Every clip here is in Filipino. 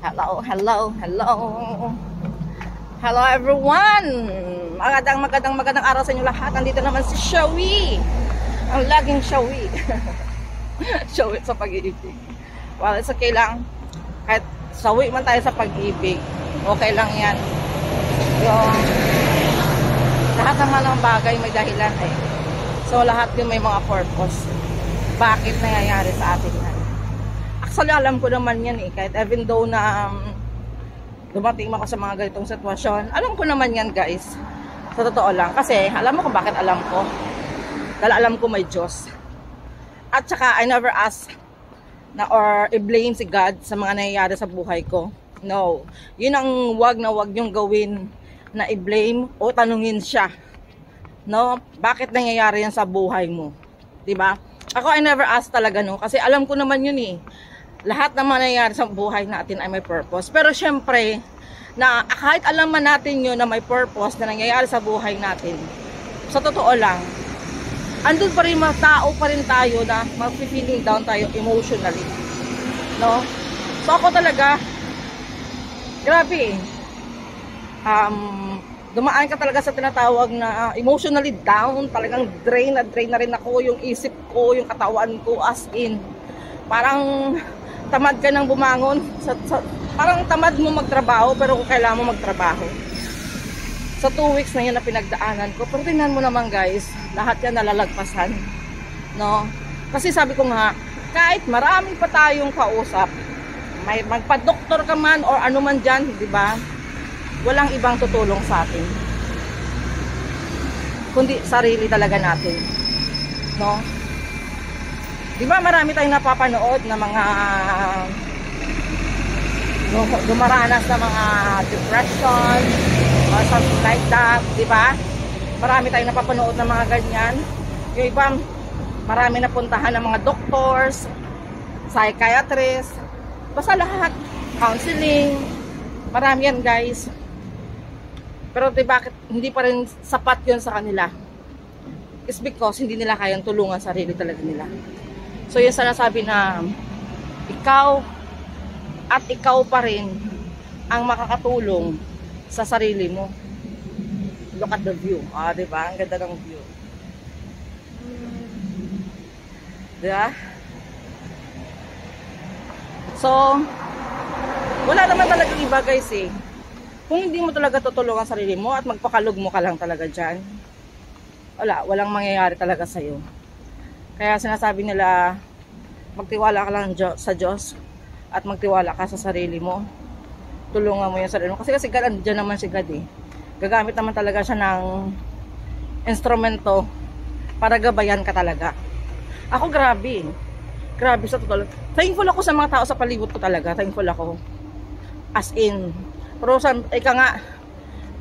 Hello, hello, hello. Hello everyone. Magandang araw sa inyo lahat. Nandito naman si Shawi. Ang laging Shawi. Shawi sa pag-ibig. Well, it's okay lang. Kahit sawi man tayo sa pag-ibig, okay lang yan. Yung lahat naman ng bagay may dahilan eh. So lahat din may mga purpose. Bakit nangyayari sa atin yan? Actually, alam ko naman yan eh. Kahit even though na dumating ako sa mga ganitong sitwasyon, alam ko naman yan guys. Sa totoo lang. Kasi alam mo kung bakit alam ko? Dahil alam ko may Diyos. At saka I never ask na or i-blame si God sa mga nangyayari sa buhay ko. No. Yun ang wag na wag yung gawin na i-blame o tanungin siya. No? Bakit nangyayari yan sa buhay mo? Diba? Ako I never ask talaga no. Kasi alam ko naman yun eh. Lahat na nangyayari sa buhay natin ay may purpose. Pero syempre, na kahit alam man natin yun na may purpose na nangyayari sa buhay natin, sa totoo lang, andun pa rin mga tao pa rin tayo na mag-feeling down tayo emotionally. No? So ako talaga, grabe dumaan ka talaga sa tinatawag na emotionally down, talagang drain na rin ako, yung isip ko, yung katawan ko, as in, parang tamad ka nang bumangon, parang tamad mo magtrabaho, pero kung kailangan mo magtrabaho. Sa 2 weeks na yan na pinagdaanan ko, pero tingnan mo naman guys, lahat yan nalalagpasan. No? Kasi sabi ko nga, kahit marami pa tayong kausap, may magpa-doktor ka man or ano man dyan, di ba? Walang ibang tutulong sa atin. Kundi sarili talaga natin. No? Di ba marami tayong napapanood na mga dumaranas na mga depression or something like that, di ba? Marami tayong napapanood na mga ganyan. Yung iba, marami napuntahan ng mga doctors, psychiatrists, basta lahat, counseling, marami yan guys. Pero di bakit hindi pa rin sapat yun sa kanila? It's because hindi nila kayang tulungan sarili talaga nila. So yung sinasabi na ikaw at ikaw pa rin ang makakatulong sa sarili mo. Look at the view. Ah, di ba? Ang ganda ng view. Diba? So, wala naman talaga iba guys eh. Kung hindi mo talaga tutulungan sarili mo at magpakalog mo ka lang talaga dyan, walang mangyayari talaga sa'yo. Kaya sinasabi nila, magtiwala ka lang sa Diyos at magtiwala ka sa sarili mo. Tulungan mo yung sarili mo. Kasi God, andyan naman si God eh. Gagamit naman talaga siya ng instrumento para gabayan ka talaga. Ako grabe. Grabe sa totoo. Thankful ako sa mga tao sa palibot ko talaga. Thankful ako. As in. Pero ika nga,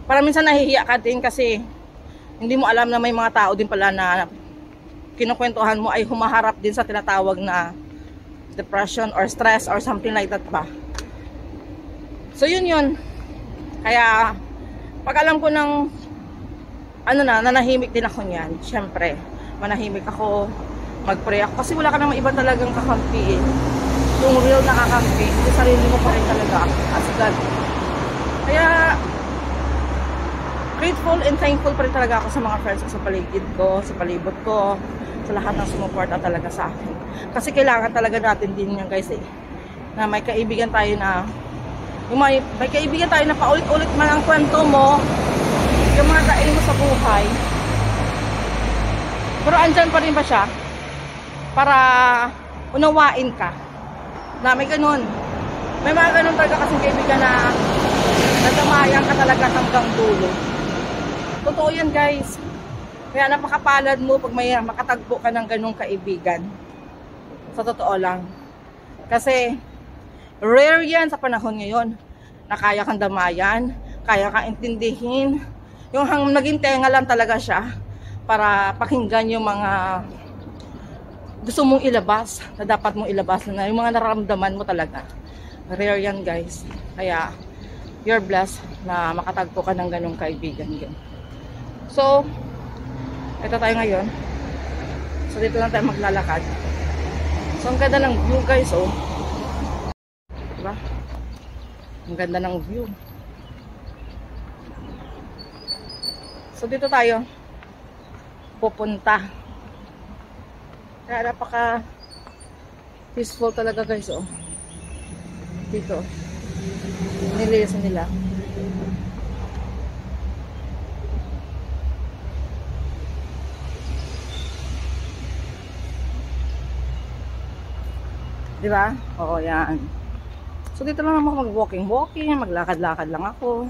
parang minsan nahihiya ka din kasi hindi mo alam na may mga tao din pala na kinukwentuhan mo ay humaharap din sa tinatawag na depression or stress or something like that pa. So yun. Kaya pag alam ko ng nanahimik din ako niyan. Syempre, manahimik ako, mag-pray ako kasi wala ka namang iba talagang kakampi eh. Yung real na kakampi, yung sarili mo pa rin talaga as God. Kaya grateful and thankful pa rin talaga ako sa mga friends ko sa paligid ko, sa palibot ko, sa lahat ng sumuporta talaga sa akin. Kasi kailangan talaga natin din yan guys eh. Na may kaibigan tayo na may kaibigan tayo na paulit-ulit man ang kwento mo, yung mga daing mo sa buhay. Pero andyan pa rin ba siya para unawain ka na may ganun. May mga ganun talaga kasing kaibigan na nadamayan ka talaga hanggang dulo. Totoo yan guys. Kaya napakapalad mo pag may makatagpo ka ng ganung kaibigan. Sa totoo lang. Kasi rare yan sa panahon ngayon na kaya kang damayan, kaya kang intindihin. Yung naging tenga lang talaga siya para pakinggan yung mga gusto mong ilabas, na dapat mong ilabas na yung mga nararamdaman mo talaga. Rare yan guys. Kaya you're blessed na makatagpo ka ng ganung kaibigan yun. So, ito tayo ngayon. So, dito lang tayo maglalakad. So, ang ganda ng view guys, oh. Diba? Ang ganda ng view. So dito tayo pupunta. Kaya napaka peaceful talaga guys, oh. Dito. Nililisan nila. Diba? Oo, yan. So dito lang naman ako mag-walking, maglakad-lakad lang ako.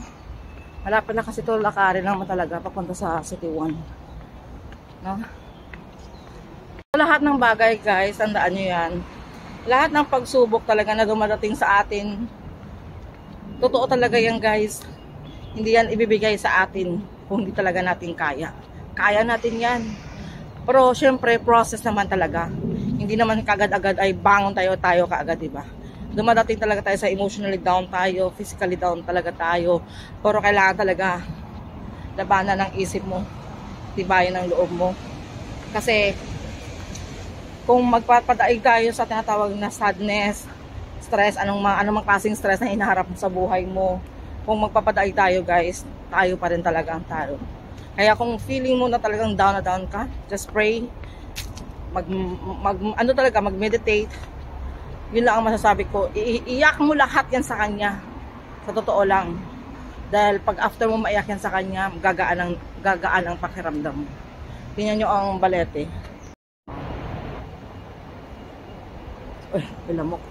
Malapit na kasi ito, lakarin naman talaga papunta sa City 1. No? Lahat ng bagay guys, tandaan nyo yan. Lahat ng pagsubok talaga na dumadating sa atin, totoo talaga yan guys. Hindi yan ibibigay sa atin kung hindi talaga natin kaya. Kaya natin yan. Pero syempre, process naman talaga. Hindi naman kagad-agad ay bangon tayo kaagad, diba? Dumadating talaga tayo sa emotionally down tayo, physically down talaga tayo. Pero kailangan talaga labanan ng isip mo, tibayan ng loob mo. Kasi kung magpapadaig tayo sa tinatawag na sadness, stress, anong klaseng stress na hinaharap mo sa buhay mo, kung magpapadaig tayo guys, tayo pa rin talaga ang talo. Kaya kung feeling mo na talagang down na down ka, just pray, mag-meditate. Yun lang ang masasabi ko. Iiyak mo lahat yan sa kanya. Sa totoo lang. Dahil pag after mo maiyak yan sa kanya, gagaan ang pakiramdam mo. Tingnan nyo ang balete. Uy, ilamok.